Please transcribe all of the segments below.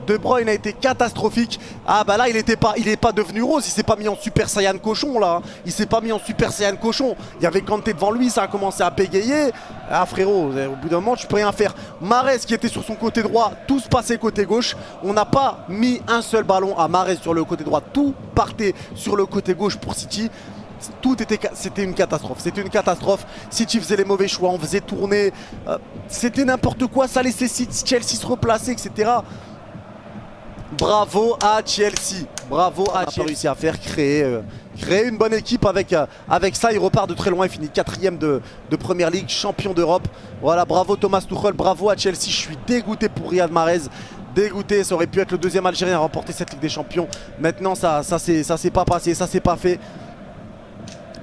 De Bruyne a été catastrophique. Ah bah là il est pas devenu rose, il s'est pas mis en Super Saiyan cochon là. Il s'est pas mis en Super Saiyan cochon. Il y avait Kanté devant lui, ça a commencé à bégayer. Ah frérot, au bout d'un moment tu peux rien faire. Mahrez qui était sur son côté droit, tout se passait côté gauche. On n'a pas mis un seul ballon à Mahrez sur le côté droit. Tout partait sur le côté gauche pour City. C'était une catastrophe, c'était une catastrophe. City faisait les mauvais choix, on faisait tourner, c'était n'importe quoi, ça laissait Chelsea se replacer, etc. Bravo à Chelsea, bravo à Chelsea. On a réussi à faire créer une bonne équipe avec ça. Il repart de très loin, il finit 4ème de Première Ligue, champion d'Europe. Voilà, bravo Thomas Tuchel, bravo à Chelsea. Je suis dégoûté pour Riyad Mahrez. Dégoûté, ça aurait pu être le deuxième Algérien à remporter cette Ligue des Champions. Maintenant ça s'est pas passé, ça s'est pas fait.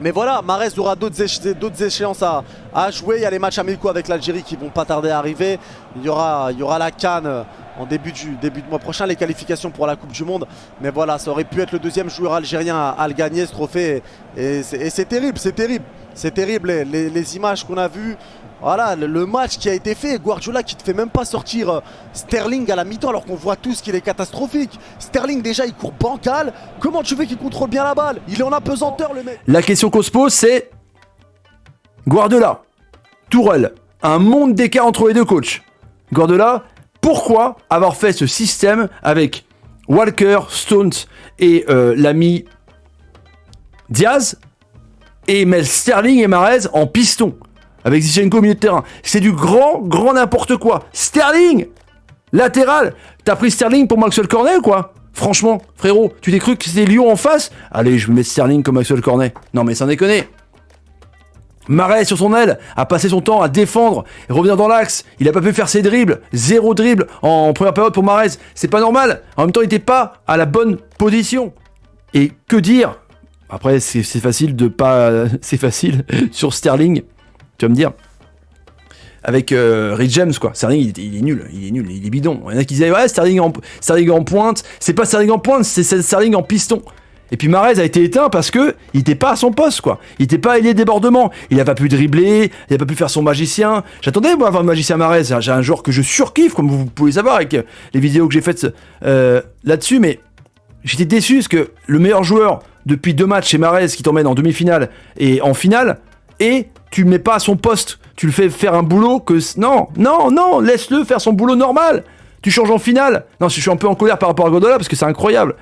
Mais voilà, Mahrez aura d'autres échéances à jouer. Il y a les matchs amicaux avec l'Algérie qui vont pas tarder à arriver. Il y aura la CAN en début de mois prochain, les qualifications pour la Coupe du Monde. Mais voilà, ça aurait pu être le deuxième joueur algérien à le gagner, ce trophée. Et c'est terrible, c'est terrible. C'est terrible les images qu'on a vues. Voilà, le match qui a été fait, Guardiola qui ne te fait même pas sortir Sterling à la mi-temps alors qu'on voit tous qu'il est catastrophique. Sterling déjà il court bancal, comment tu veux qu'il contrôle bien la balle? Il est en apesanteur le mec. La question qu'on se pose c'est Guardiola, Tourelle, un monde d'écart entre les deux coachs. Guardiola, pourquoi avoir fait ce système avec Walker, Stones et l'ami Diaz et mettre Sterling et Mahrez en piston avec Zinchenko au milieu de terrain? C'est du grand n'importe quoi. Sterling latéral. T'as pris Sterling pour Maxwell Cornet ou quoi? Franchement, frérot, tu t'es cru que c'était Lyon en face? Allez, je vais mettre Sterling comme Maxwell Cornet. Non mais sans déconner. Mahrez sur son aile a passé son temps à défendre et revenir dans l'axe. Il a pas pu faire ses dribbles. 0 dribble en première période pour Mahrez. C'est pas normal. En même temps, il était pas à la bonne position. Et que dire? Après, c'est facile de pas... C'est facile sur Sterling. Tu vas me dire, avec Rich James quoi, Sterling il est nul, il est bidon. Il y en a qui disaient ouais Sterling en pointe, c'est pas Sterling en pointe, c'est Sterling en piston. Et puis Mahrez a été éteint parce que il était pas à son poste quoi, il était pas ailier débordement, il a pas pu dribbler, il a pas pu faire son magicien. J'attendais moi avoir le magicien Mahrez, j'ai un joueur que je surkiffe comme vous pouvez savoir avec les vidéos que j'ai faites là-dessus, mais j'étais déçu parce que le meilleur joueur depuis 2 matchs chez Mahrez qui t'emmène en demi-finale et en finale, et tu le mets pas à son poste, tu le fais faire un boulot que... Non, laisse-le faire son boulot normal. Tu changes en finale. Non, je suis un peu en colère par rapport à Guardiola parce que c'est incroyable.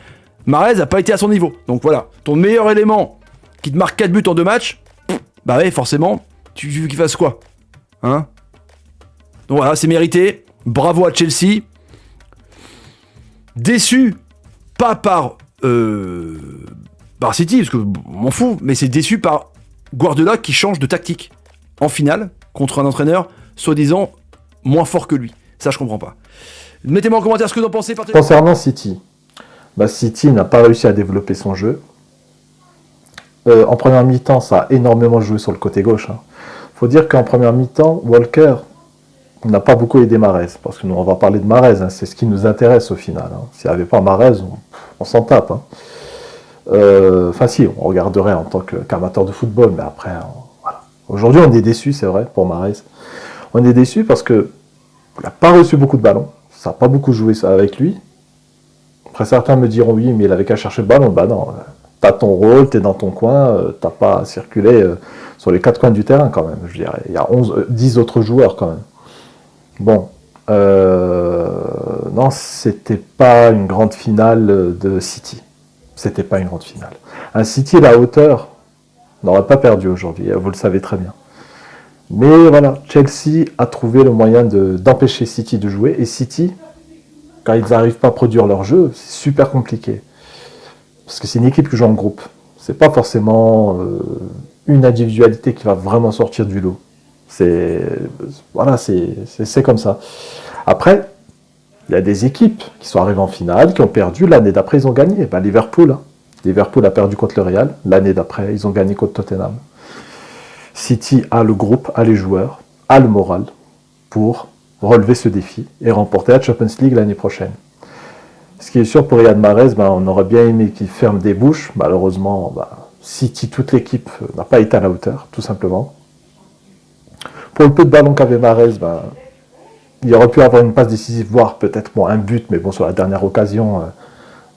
Mahrez a pas été à son niveau. Donc voilà, ton meilleur élément qui te marque 4 buts en 2 matchs, bah ouais, forcément, tu veux qu'il fasse quoi? Hein? Donc voilà, c'est mérité. Bravo à Chelsea. Déçu, pas par City, parce que m'en fous, mais c'est déçu par Guardiola qui change de tactique en finale contre un entraîneur soi-disant moins fort que lui. Ça, je comprends pas. Mettez-moi en commentaire ce que vous en pensez. Concernant City, City n'a pas réussi à développer son jeu. En première mi-temps, ça a énormément joué sur le côté gauche. Faut dire qu'en première mi-temps, Walker n'a pas beaucoup aidé Mahrez, parce que nous, on va parler de Mahrez, c'est ce qui nous intéresse au final. S'il n'y avait pas Mahrez, on s'en tape. Enfin si, on regarderait en tant qu'amateur de football, mais après, voilà. Aujourd'hui on est déçu, c'est vrai, pour Mahrez. On est déçu parce que il n'a pas reçu beaucoup de ballons, ça n'a pas beaucoup joué ça avec lui. Après certains me diront oui, mais il avait qu'à chercher le ballon. Bah non, t'as ton rôle, t'es dans ton coin, t'as pas à circuler sur les 4 coins du terrain quand même, je dirais. Il y a 10 autres joueurs quand même. Bon, non, c'était pas une grande finale de City. C'était pas une grande finale. Un City à la hauteur n'aurait pas perdu aujourd'hui, vous le savez très bien. Mais voilà, Chelsea a trouvé le moyen d'empêcher City de jouer. Et City, quand ils n'arrivent pas à produire leur jeu, c'est super compliqué. Parce que c'est une équipe qui joue en groupe. C'est pas forcément une individualité qui va vraiment sortir du lot. Voilà, c'est comme ça. Après, il y a des équipes qui sont arrivées en finale, qui ont perdu. L'année d'après, ils ont gagné. Liverpool. Liverpool a perdu contre le Real. L'année d'après, ils ont gagné contre Tottenham. City a le groupe, a les joueurs, a le moral pour relever ce défi et remporter la Champions League l'année prochaine. Ce qui est sûr pour Riyad Mahrez, on aurait bien aimé qu'il ferme des bouches. Malheureusement, City, toute l'équipe n'a pas été à la hauteur, tout simplement. Pour le peu de ballon qu'avait Mahrez, il aurait pu avoir une passe décisive, voire peut-être un but, mais bon, sur la dernière occasion,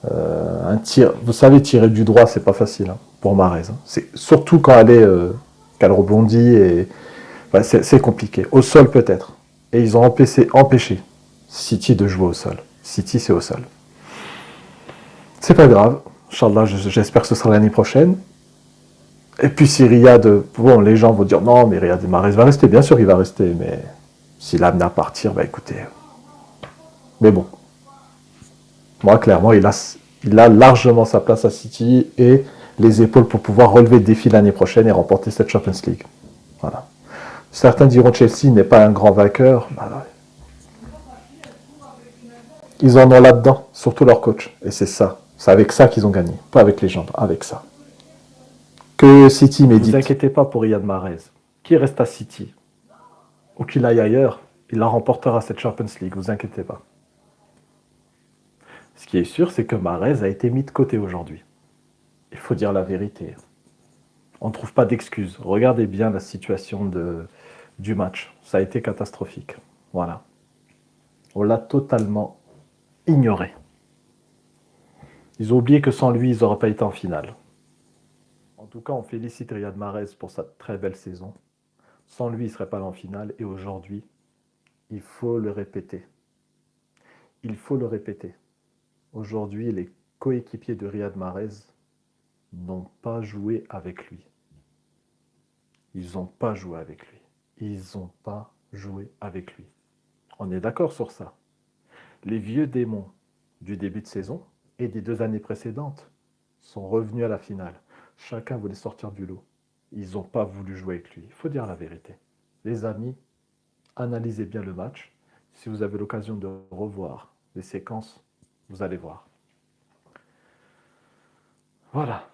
un tir. Vous savez, tirer du droit, c'est pas facile hein, pour Mahrez. Hein. C'est surtout quand qu'elle rebondit et c'est compliqué. Au sol peut-être. Et ils ont empêché City de jouer au sol. City, c'est au sol. C'est pas grave. Inch'Allah, j'espère que ce sera l'année prochaine. Et puis si Riyad, bon, les gens vont dire non, mais Riyad Mahrez va rester. Bien sûr, il va rester, mais s'il a amené à partir, écoutez. Mais bon, moi, clairement, il a largement sa place à City et les épaules pour pouvoir relever le défi l'année prochaine et remporter cette Champions League. Voilà. Certains diront Chelsea n'est pas un grand vainqueur. Voilà. Ils en ont là-dedans, surtout leur coach. Et c'est ça. C'est avec ça qu'ils ont gagné. Pas avec les jambes, avec ça. Que City médite. Ne vous inquiétez pas pour Riyad Mahrez. Qui reste à City ou qu'il aille ailleurs, il la remportera cette Champions League, vous inquiétez pas. Ce qui est sûr, c'est que Mahrez a été mis de côté aujourd'hui. Il faut dire la vérité. On ne trouve pas d'excuses. Regardez bien la situation du match. Ça a été catastrophique. Voilà. On l'a totalement ignoré. Ils ont oublié que sans lui, ils n'auraient pas été en finale. En tout cas, on félicite Riyad Mahrez pour sa très belle saison. Sans lui, il ne serait pas en finale. Et aujourd'hui, il faut le répéter. Il faut le répéter. Aujourd'hui, les coéquipiers de Riyad Mahrez n'ont pas joué avec lui. Ils n'ont pas joué avec lui. Ils n'ont pas joué avec lui. On est d'accord sur ça. Les vieux démons du début de saison et des 2 années précédentes sont revenus à la finale. Chacun voulait sortir du lot. Ils n'ont pas voulu jouer avec lui. Il faut dire la vérité. Les amis, analysez bien le match. Si vous avez l'occasion de revoir les séquences, vous allez voir. Voilà.